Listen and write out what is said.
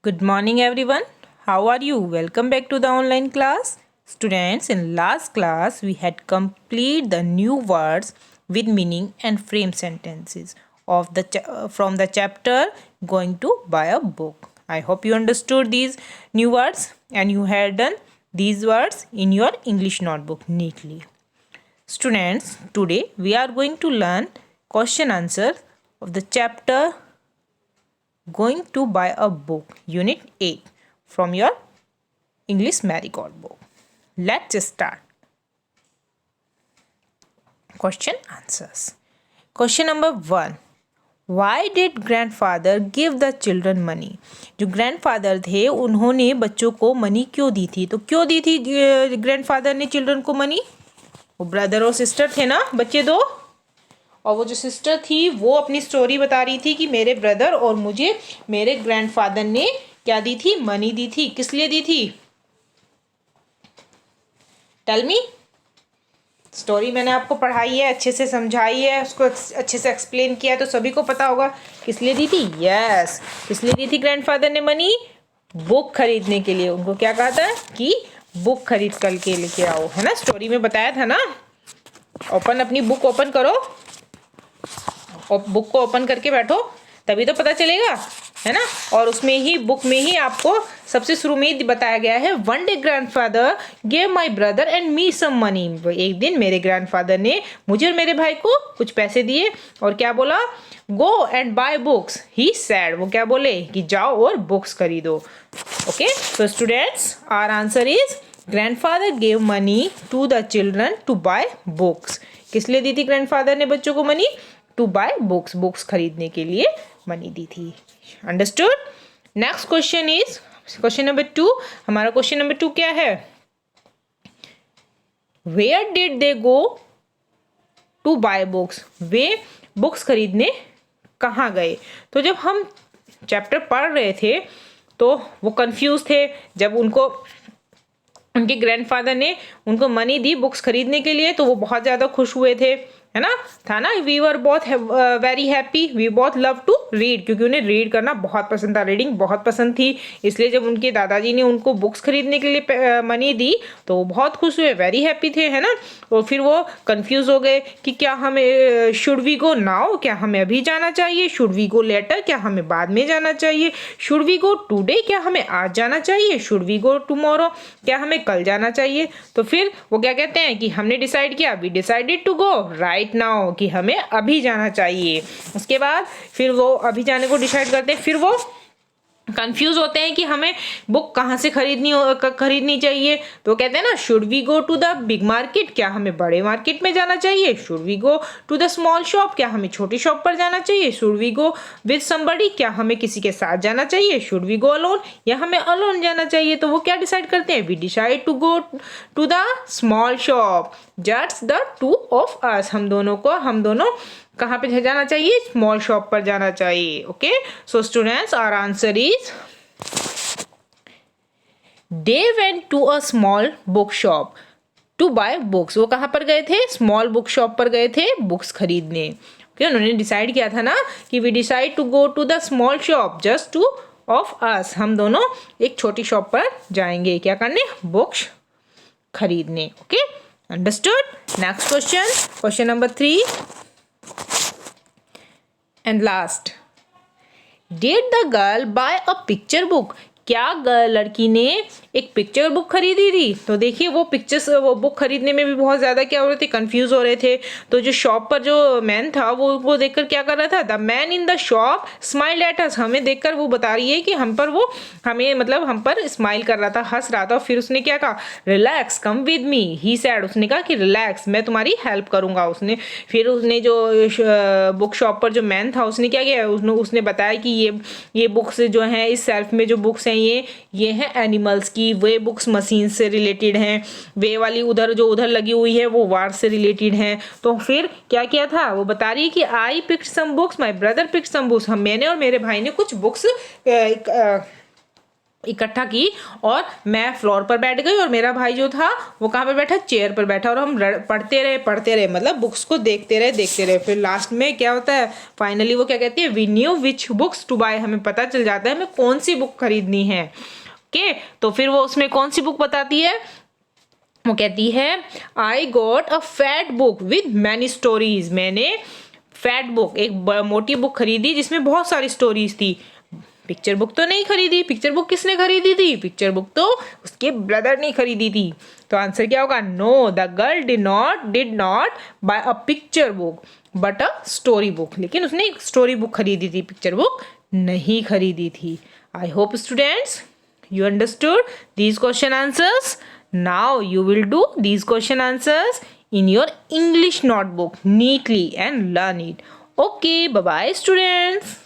Good morning, everyone. How are you? Welcome back to the online class. Students, in last class, we had complete the new words with meaning and frame sentences of from the chapter Going to Buy a Book. I hope you understood these new words and you had done these words in your English notebook neatly. Students, today we are going to learn question answer of the chapter Going to Buy a Book, Unit 8 from your English Marigold book. Let's start. Question answers. Question number 1. Why did grandfather give the children money? जो grandfather थे उन्होंने बच्चों को money क्यों दी थी? तो क्यों दी थी ग्रैंडफादर ने चिल्ड्रन को मनी? वो ब्रदर और सिस्टर थे ना बच्चे दो, और वो जो सिस्टर थी वो अपनी स्टोरी बता रही थी कि मेरे ब्रदर और मुझे मेरे ग्रैंडफादर ने क्या दी थी? मनी दी थी। किस लिए दी थी? Tell me. स्टोरी मैंने आपको पढ़ाई है, अच्छे से समझाई है, उसको अच्छे से एक्सप्लेन किया है, तो सभी को पता होगा किस लिए दी थी। यस, किस लिए दी थी ग्रैंडफादर ने मनी? बुक खरीदने के लिए। उनको क्या कहा था कि बुक खरीद करके लेके आओ, है ना? स्टोरी में बताया था ना। अपनी बुक ओपन करो और बुक को ओपन करके बैठो, तभी तो पता चलेगा, है ना? और उसमें ही बुक में ही आपको सबसे शुरू में ही बताया गया है, one day grandfather gave my brother and me some money. एक दिन मेरे ग्रैंडफादर ने मुझे और मेरे भाई को कुछ पैसे दिए और क्या बोला? Go and buy books he said. वो क्या बोले कि जाओ और बुक्स खरीदो। Okay, so students, our answer is grandfather gave money to the children to buy books. किस लिए दी थी ग्रैंडफादर ने बच्चों को money? To buy books, books खरीदने के लिए मनी दी थी। Understood? Next question is question number 2। हमारा क्वेश्चन नंबर 2 क्या है? Where did they go to buy books? वे बुक्स खरीदने कहाँ गए? तो जब हम चैप्टर पढ़ रहे थे तो वो कंफ्यूज थे। जब उनके ग्रैंडफादर ने उनको मनी दी बुक्स खरीदने के लिए तो वो बहुत ज़्यादा खुश हुए थे, है ना? था ना? वी वर बहुत वेरी हैप्पी, वी बहुत लव टू रीड, क्योंकि उन्हें रीड करना बहुत पसंद था, रीडिंग बहुत पसंद थी। इसलिए जब उनके दादाजी ने उनको बुक्स खरीदने के लिए मनी दी तो वो बहुत खुश हुए, वेरी हैप्पी थे, है ना? और फिर वो कंफ्यूज हो गए कि क्या हमें शुड वी गो नाउ, क्या हमें अभी जाना चाहिए? शुड वी गो लेटर, क्या हमें बाद में जाना चाहिए? शुड वी गो टुडे, क्या हमें आज जाना चाहिए? शुड वी गो टुमारो, क्या हमें कल जाना चाहिए? तो फिर वो क्या कहते हैं कि हमने डिसाइड किया, we decided to go right now, कि हमें अभी जाना चाहिए। उसके बाद फिर वो अभी जाने को डिसाइड करते हैं, फिर वो कंफ्यूज होते हैं कि हमें बुक कहाँ से खरीदनी चाहिए। तो कहते हैं ना, should we go to the big market, क्या हमें बड़े मार्केट में जाना चाहिए? Should we go to the small shop, क्या हमें छोटी शॉप पर जाना चाहिए? Should we go with somebody, क्या हमें किसी के साथ जाना चाहिए? शुड वी गो अलोन, या हमें अलोन जाना चाहिए? तो वो क्या डिसाइड करते हैं? We decide to go to the small shop, just the two of us. हम दोनों कहाँ पे जाना चाहिए? स्मॉल शॉप पर जाना चाहिए। Okay, so students, our answer is they went to a small book shop to buy books. वो कहाँ पर गए थे? स्मॉल बुक शॉप पर गए थे बुक्स खरीदने। ओके, उन्होंने डिसाइड किया था ना कि we decide to go to the small shop just two of us. हम दोनों एक छोटी शॉप पर जाएंगे, क्या करने? बुक्स खरीदने। Okay, understood? Next question, question number 3 and last, did the girl buy a picture book? क्या लड़की ने एक पिक्चर बुक खरीदी थी? तो देखिए वो बुक खरीदने में भी बहुत ज़्यादा क्या हो रहे थे? कंफ्यूज हो रहे थे। तो जो शॉप पर जो मैन था वो देखकर क्या कर रहा था? The man in the shop smile at us. हमें देखकर वो बता रही है कि हम पर स्माइल कर रहा था, हंस रहा था। फिर उसने क्या कहा? Relax, come with me, he sad. उसने कहा कि रिलैक्स, मैं तुम्हारी हेल्प करूँगा। फिर उसने जो बुक शॉप पर जो मैन था उसने क्या किया? उसने बताया कि ये बुक्स जो हैं, इस सेल्फ में जो बुक्स हैं ये हैं एनिमल्स की, वे बुक्स मशीन से रिलेटेड हैं, वे वाली उधर लगी हुई है वो वार से रिलेटेड हैं। तो फिर क्या किया था? वो बता रही है कि I picked some books, my brother picked some books. मैंने और मेरे भाई ने कुछ बुक्स इकट्ठा की और मैं फ्लोर पर बैठ गई और मेरा भाई जो था वो कहाँ पर बैठा, चेयर पर बैठा, और हम पढ़ते रहे, मतलब बुक्स को देखते रहे। फिर लास्ट में क्या होता है, फाइनली वो क्या कहती है, we knew which books to buy, हमें पता चल जाता है हमें कौन सी बुक खरीदनी है। ओके, तो फिर वो उसमें कौन सी बुक बताती है, वो कहती है I got a fat book with many stories, मैंने फैट बुक, एक मोटी बुक खरीदी जिसमें बहुत सारी स्टोरीज थी। पिक्चर बुक तो नहीं खरीदी, पिक्चर बुक किसने खरीदी थी, पिक्चर बुक तो उसके ब्रदर ने खरीदी थी। तो आंसर क्या होगा, no, the girl did not buy a picture book but a story book, लेकिन उसने एक स्टोरी बुक खरीदी थी, पिक्चर बुक नहीं खरीदी थी। I hope students you understood these question answers. Now you will do these question answers in your English notebook neatly and learn it. Okay, bye bye students.